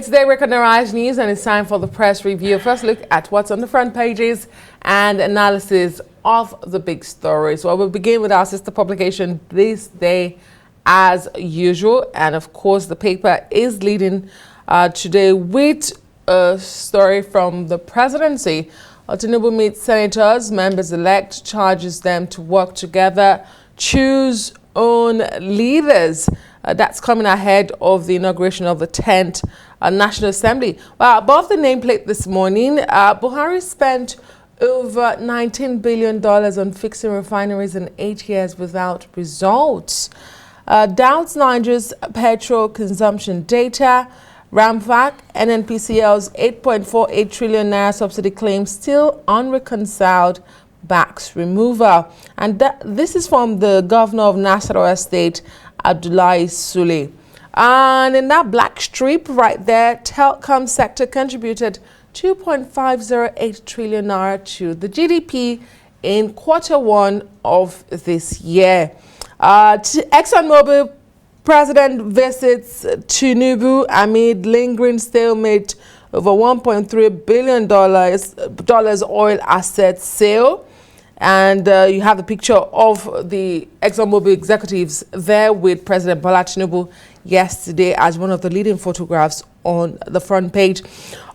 It's Daybreak on the Rise News, and it's time for the press review. First look at what's on the front pages and analysis of the big stories. Well, we'll begin with our sister publication this day as usual. And of course, the paper is leading today with a story from the presidency. Tinubu meets senators, members-elect, charges them to work together, choose own leaders. That's coming ahead of the inauguration of the 10th National Assembly. Well, above the nameplate this morning, Buhari spent over $19 billion on fixing refineries in 8 years without results. Doubts Nigeria's petrol consumption data. RAMFAC, NNPCL's 8.48 trillion naira subsidy claim still unreconciled, backs removal. And this is from the governor of Nasarawa State, Abdullahi Sule. And in that black strip right there, telecom sector contributed 2.508 trillion naira to the GDP in Q1 of this year. ExxonMobil president visits Tinubu amid lingering stalemate over $1.3 billion oil asset sale. And you have the picture of the ExxonMobil executives there with President Bola Tinubu yesterday as one of the leading photographs on the front page.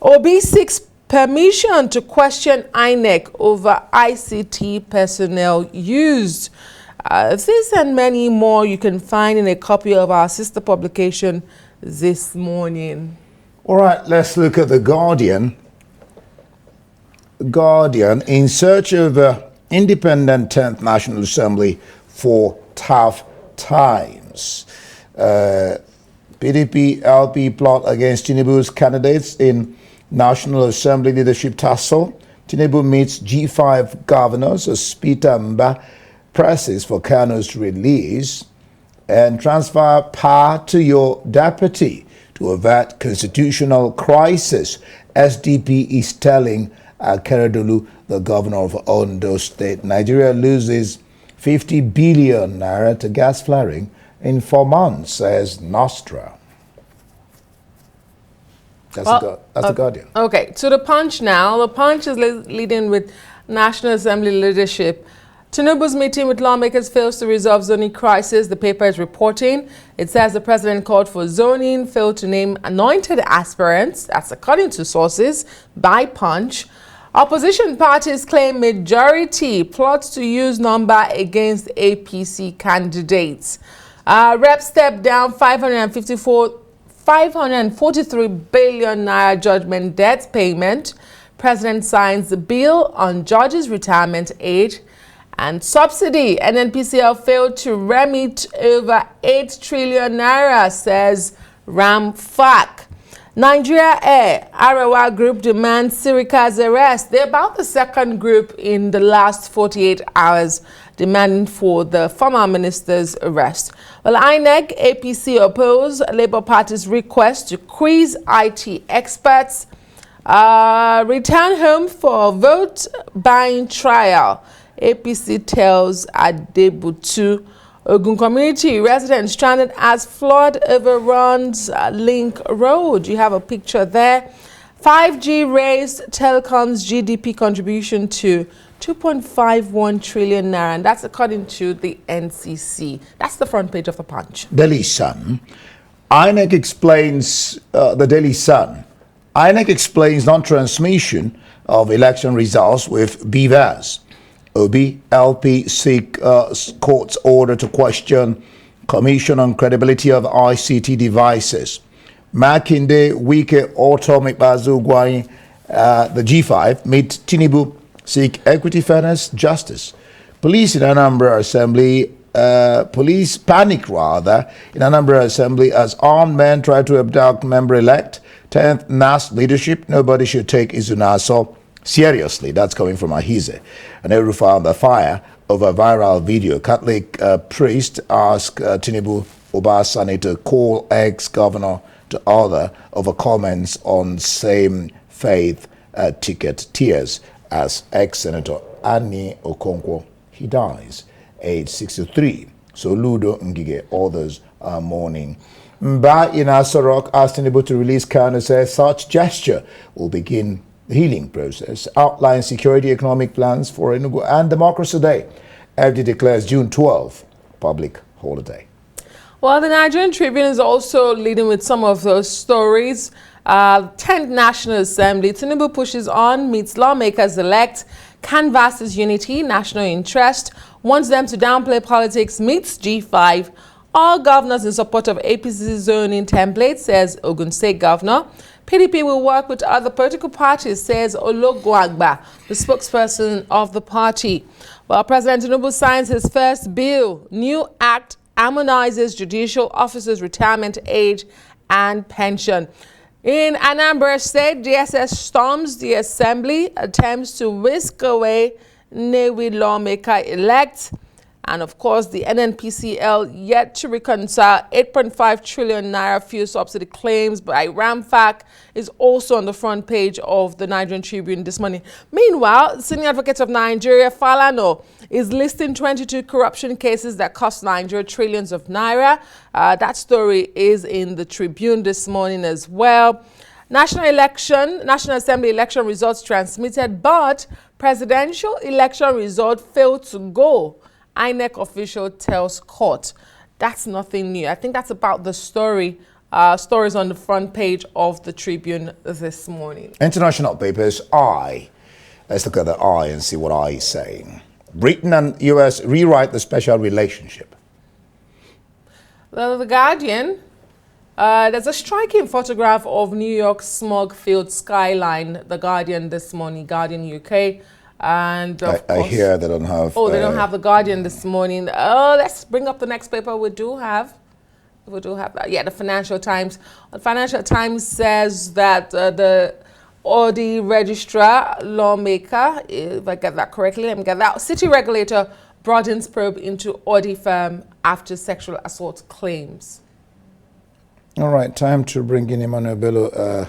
Obi seeks permission to question INEC over ICT personnel used. This and many more you can find in a copy of our sister publication this morning. All right, let's look at The Guardian. Guardian, in search of independent 10th National Assembly for tough times. PDP LP plot against Tinubu's candidates in National Assembly leadership tussle. Tinubu meets G5 governors as Peter Mba presses for Kano's release, and transfer power to your deputy to avert constitutional crisis. SDP is telling Keredolu, the governor of Ondo State. Nigeria loses 50 billion naira to gas flaring in 4 months, says Nostra. That's the Guardian. Okay, to the Punch now. The Punch is leading with National Assembly leadership. Tinubu's meeting with lawmakers fails to resolve zoning crisis, the paper is reporting. It says the president called for zoning, failed to name anointed aspirants. That's according to sources by Punch. Opposition parties claim majority plots to use number against APC candidates. Rep step down 543 billion naira judgment debt payment. President signs the bill on judges' retirement age and subsidy. NNPCL failed to remit over 8 trillion naira, says RAMFAC. Nigeria Air, Arewa Group demands Sirika's arrest. They're about the second group in the last 48 hours demanding for the former minister's arrest. Well, INEC, APC oppose Labour Party's request to quiz IT experts. Return home for vote buying trial. APC tells Adebutu. Ogun community residents stranded as flood overruns Link Road. You have a picture there. 5G raised telecom's GDP contribution to 2.51 trillion naira, and that's according to the NCC. That's the front page of the Punch. Daily Sun. INEC explains the Daily Sun. INEC explains non-transmission of election results with BVAS. Obi LP seek court's order to question Commission on credibility of ICT devices. Makinde, Wike, Auto, Mikbazu, Gwai, the G5 meet Tinubu, seek equity, fairness, justice. Police in Anambra Assembly, police panic rather in Anambra Assembly as armed men try to abduct member-elect. 10th NAS leadership, nobody should take Izunaso seriously. That's coming from Ahize. And Erufa on the fire over viral video. Catholic priest asked Tinubu Obasani to call ex-governor to order over comments on same faith ticket tiers as ex-senator Annie Okonkwo. He dies, age 63. So Ludo Ngige, others are mourning. Mba in Asarok asked Tinubu to release Kanu, says such gesture will begin the healing process. Outlines security economic plans for Enugu and Democracy Day. FD declares June 12 public holiday. Well, the Nigerian Tribune is also leading with some of those stories. 10th National Assembly, Tinubu pushes on, meets lawmakers elect, canvasses unity, national interest, wants them to downplay politics, meets G5. All governors in support of APC zoning template, says Ogun State Governor. PDP will work with other political parties, says Ologwagba, the spokesperson of the party. Well, President Tinubu signs his first bill. New act harmonizes judicial officers' retirement age and pension. In Anambra State, DSS storms the assembly, attempts to whisk away Newi lawmaker elect. And of course, the NNPCL yet to reconcile 8.5 trillion naira fuel subsidy claims by Ramfac is also on the front page of the Nigerian Tribune this morning. Meanwhile, the Senior Advocate of Nigeria, Falano, is listing 22 corruption cases that cost Nigeria trillions of naira. That story is in the Tribune this morning as well. National Assembly election results transmitted, but presidential election result failed to go. INEC official tells court. That's nothing new. I think that's about the stories on the front page of the Tribune this morning. International papers, I. Let's look at the I and see what I is saying. Britain and US rewrite the special relationship. Well, The Guardian, there's a striking photograph of New York's smog-filled skyline. The Guardian this morning, Guardian UK. And I hear they don't have... Oh, they don't have The Guardian this morning. Oh, let's bring up the next paper. We do have that. Yeah, the Financial Times. The Financial Times says that the Audi registrar lawmaker, if I get that correctly, let me get that. City regulator broadens probe into Audi firm after sexual assault claims. All right, time to bring in Emmanuel Bello.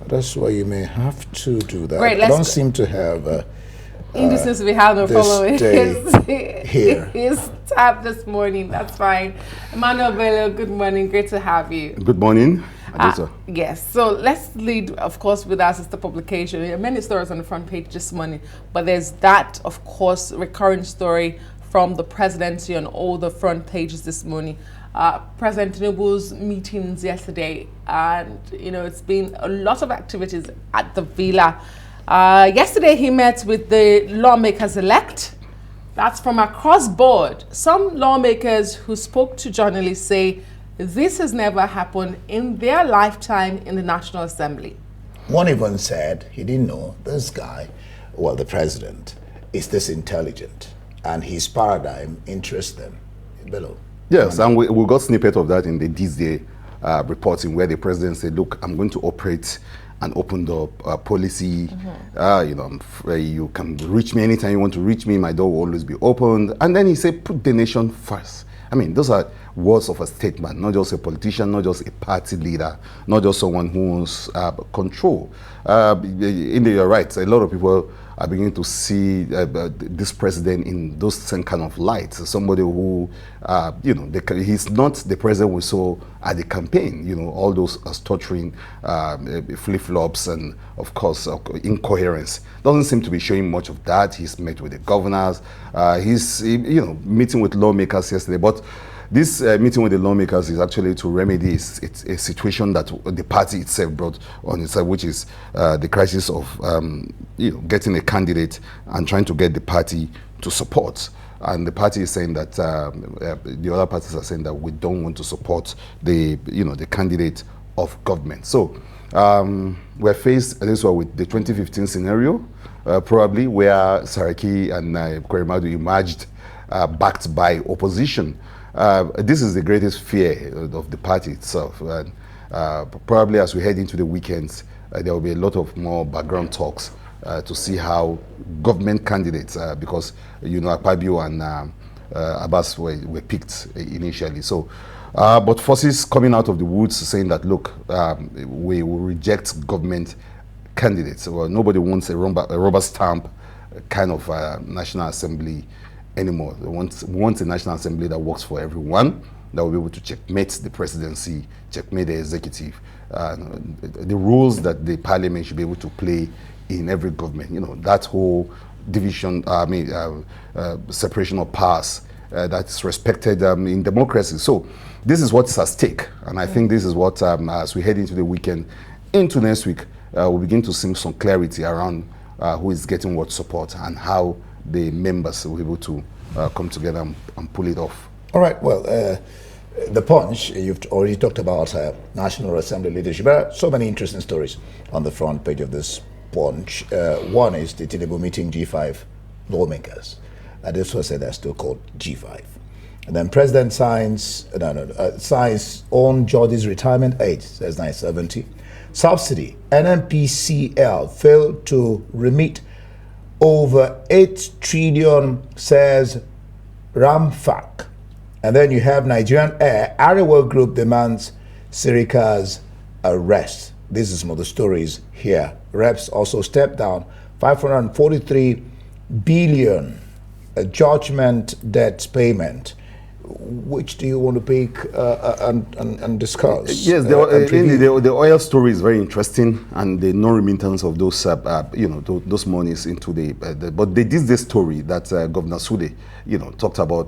That's why you may have to do that. Great, I don't seem to have... Indecency we have no following. Here. He's tapped this morning. That's fine. Emmanuel Bello, good morning. Great to have you. Good morning. Yes. So let's lead, of course, with our sister publication. There are many stories on the front page this morning, but there's that, of course, recurring story from the presidency on all the front pages this morning. President Tinubu's meetings yesterday, and it's been a lot of activities at the villa. Yesterday he met with the lawmakers-elect. That's from across board. Some lawmakers who spoke to journalists say this has never happened in their lifetime in the National Assembly. One even said he didn't know this guy, well, the president, is this intelligent, and his paradigm interests them. Bello. Yes, and we got snippet of that in the This Day reporting, where the president said, look, I'm going to operate an opened up policy. You can reach me anytime you want to reach me. My door will always be opened. And then he said, put the nation first. I mean, those are words of a statement, not just a politician, not just a party leader, not just someone who wants control. You're right. A lot of people are beginning to see this president in those same kind of light. Somebody who, he's not the president we saw at the campaign. All those stuttering flip-flops and, of course, incoherence. Doesn't seem to be showing much of that. He's met with the governors. He's, meeting with lawmakers yesterday. But this meeting with the lawmakers is actually to remedy a situation that the party itself brought on itself, which is the crisis of getting a candidate and trying to get the party to support. And the party is saying that the other parties are saying that we don't want to support the candidate of government. So we're faced with the 2015 scenario, probably where Saraki and Kwerimadu emerged backed by opposition. This is the greatest fear of the party itself. And probably as we head into the weekends, there will be a lot of more background talks to see how government candidates, because Akpabio and Abbas were picked initially. So, but forces coming out of the woods saying that, look, we will reject government candidates. Well, nobody wants a rubber stamp kind of National Assembly anymore. They want a National Assembly that works for everyone, that will be able to checkmate the presidency, checkmate the executive, the rules that the parliament should be able to play in every government. You know, that whole division, separation of powers that's respected in democracy. So this is what's at stake. And I think this is what, as we head into the weekend, into next week, we'll begin to see some clarity around who is getting what support and how the members will be able to come together and pull it off. All right, well, the Punch, you've already talked about National Assembly leadership. There are so many interesting stories on the front page of this Punch. One is the Tinubu meeting G5 lawmakers. This was said they're still called G5. And then President signs on George's retirement age, says 970. Subsidy, NNPCL failed to remit over 8 trillion, says Ramfak. And then you have Nigerian Air, Arewa Group demands Sirika's arrest. This is some of the stories here. Reps also stepped down 543 billion judgment debt payment. Which do you want to pick and discuss? Yes, the oil story is very interesting, and the non-remittance of those, those monies into but they did this story that Governor Sude, talked about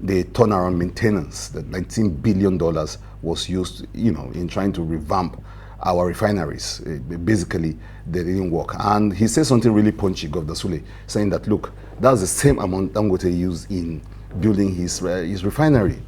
the turnaround maintenance. That $19 billion was used, in trying to revamp our refineries. Basically, they didn't work. And he said something really punchy, Governor Sule, saying that, look, that's the same amount Dangote used in building his refinery.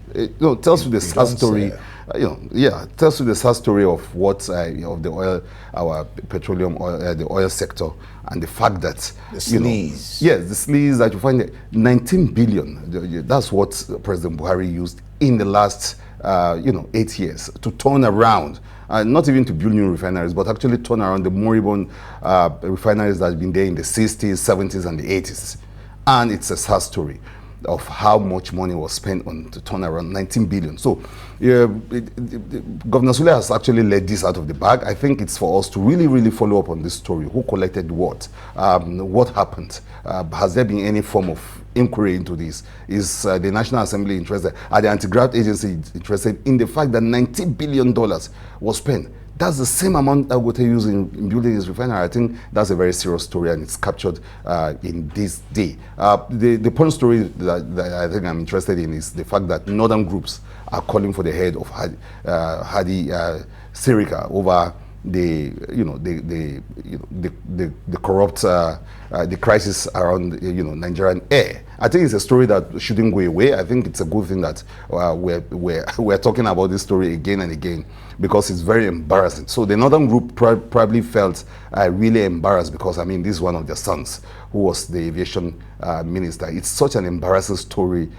Tells you the sad story. Tells you the sad story of what of the oil, our petroleum oil, the oil sector, and the fact that the sleaze. The sleaze that you find 19 billion. That's what President Buhari used in the last 8 years to turn around. Not even to build new refineries, but actually turn around the moribund refineries that have been there in the 60s, 70s, and the 80s. And it's a sad story of how much money was spent on to turn around 19 billion. So Governor Sule has actually led this out of the bag. I think it's for us to really, really follow up on this story. Who collected what? What happened? Has there been any form of inquiry into this? Is the National Assembly interested? Are the anti-graft agency interested in the fact that $19 billion was spent? That's the same amount Dangote used in building his refinery. I think that's a very serious story, and it's captured in this day. The point story that I think I'm interested in is the fact that northern groups are calling for the head of Hadi Sirika over the corrupt the crisis around Nigerian Air. I think it's a story that shouldn't go away. I think it's a good thing that we're talking about this story again and again, because it's very embarrassing. So the northern group probably felt really embarrassed because, this is one of their sons who was the aviation minister. It's such an embarrassing story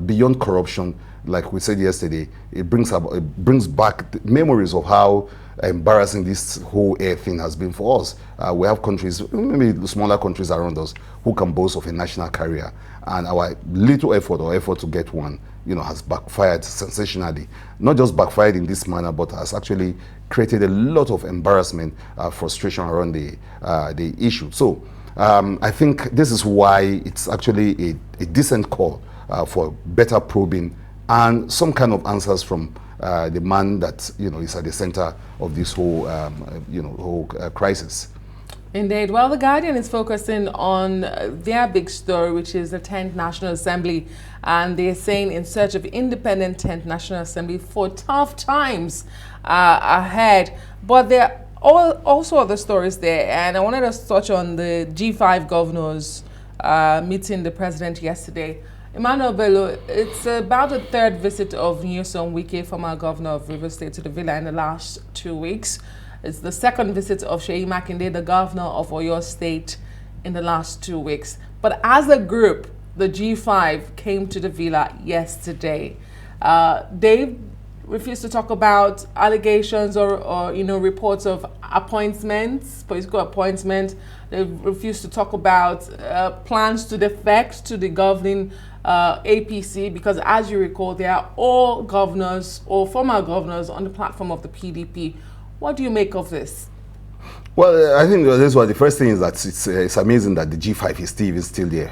beyond corruption. Like we said yesterday, it brings back memories of how embarrassing this whole air thing has been for us. We have countries, maybe smaller countries around us, who can boast of a national carrier, and our little effort to get one, has backfired sensationally. Not just backfired in this manner, but has actually created a lot of embarrassment, frustration around the issue. So I think this is why it's actually a decent call for better probing and some kind of answers from the man that is at the center of this whole crisis. Indeed. Well, the Guardian is focusing on their big story, which is the 10th National Assembly, and they're saying in search of independent 10th National Assembly for tough times ahead. But there are also other stories there, and I wanted to touch on the G5 governors meeting the president yesterday. Emmanuel Bello, it's about the third visit of Nyesom Wike, former governor of Rivers State, to the villa in the last 2 weeks. It's the second visit of Seyi Makinde, the governor of Oyo State, in the last 2 weeks. But as a group, the G5 came to the villa yesterday. They refused to talk about allegations or reports of appointments, political appointments. They refused to talk about plans to defect to the governing APC, because as you recall, they are all governors or former governors on the platform of the PDP. What do you make of this? Well, I think this was the first thing is that it's amazing that the G5 is still there.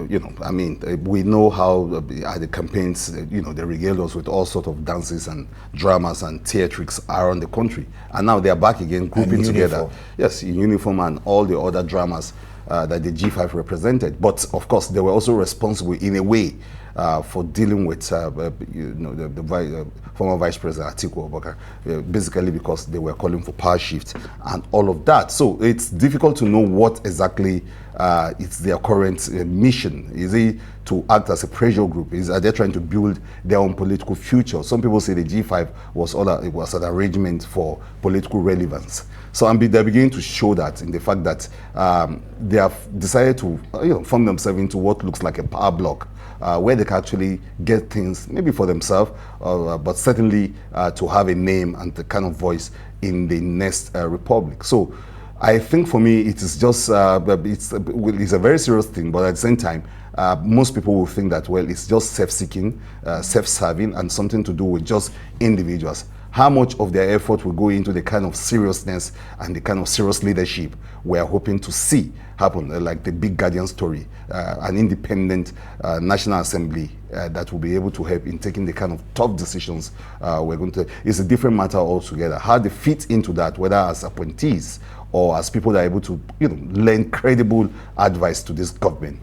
You know, I mean, we know how at the campaigns, you know, they regaled us with all sorts of dances and dramas and theatrics around the country, and now they are back again, grouping together. Yes, in uniform and all the other dramas that the G5 represented. But of course, they were also responsible in a way for dealing with you know, the former Vice President Atiku Abubakar, basically because they were calling for power shift and all of that. So it's difficult to know what exactly is their current mission. Is it to act as a pressure group? Are they trying to build their own political future? Some people say the G5 was an arrangement for political relevance. So they're beginning to show that in the fact that they have decided to form themselves into what looks like a power block, where they can actually get things maybe for themselves, but certainly to have a name and the kind of voice in the next republic. So I think for me it is just it's a very serious thing, but at the same time most people will think that, well, it's just self-seeking, self-serving, and something to do with just individuals. How much of their effort will go into the kind of seriousness and the kind of serious leadership we are hoping to see happen, like the big Guardian story, an independent National Assembly that will be able to help in taking the kind of tough decisions we're going to. It's a different matter altogether. How they fit into that, whether as appointees or as people that are able to, lend credible advice to this government,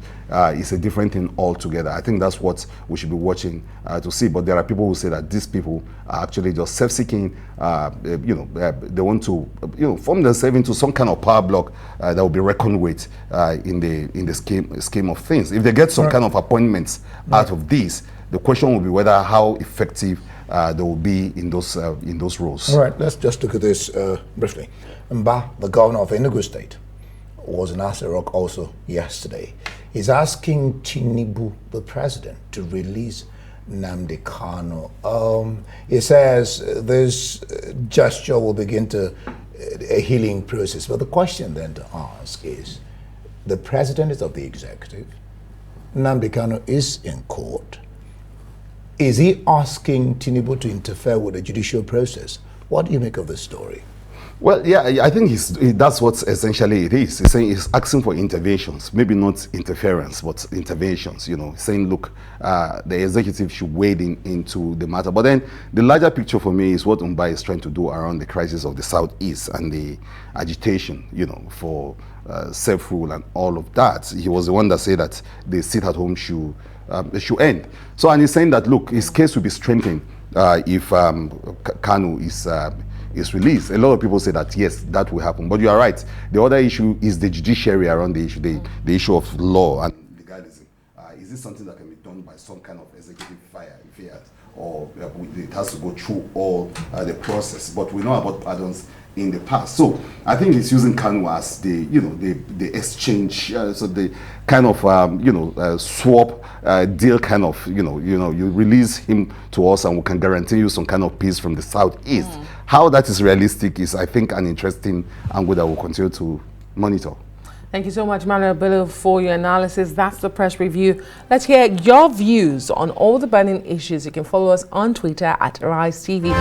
is a different thing altogether. I think that's what we should be watching to see. But there are people who say that these people are actually just self-seeking. They want to, form themselves into some kind of power block that will be reckoned with in the scheme of things. If they get some kind of appointments out of this, the question will be whether how effective they will be in those roles. All right, let's just look at this briefly. Mba, the governor of Enugu State, was in Aso Rock also yesterday. He's asking Tinubu, the president, to release Nnamdi Kanu. He says this gesture will begin a healing process. But the question then to ask is, the president is of the executive, Nnamdi Kanu is in court. Is he asking Tinubu to interfere with the judicial process? What do you make of this story? Well, yeah, I think that's what essentially it is. He's saying he's asking for interventions, maybe not interference, but interventions. Saying, look, the executive should wade into the matter. But then the larger picture for me is what Mba is trying to do around the crisis of the Southeast and the agitation, for self-rule and all of that. He was the one that said that the sit-at-home should end. So, and he's saying that, look, his case will be strengthened if Kanu is released. A lot of people say that, yes, that will happen. But you are right. The other issue is the judiciary around the issue, the issue of law and legalism. Is this something that can be done by some kind of executive affairs, or it has to go through all the process? But we know about pardons in the past. So I think it's using Kanu as the exchange, so the kind of swap deal kind of, you release him to us and we can guarantee you some kind of peace from the Southeast. How that is realistic is, I think, an interesting angle that we'll continue to monitor. Thank you so much, Manuel Bello, for your analysis. That's the press review. Let's hear your views on all the burning issues. You can follow us on Twitter at Arise TV.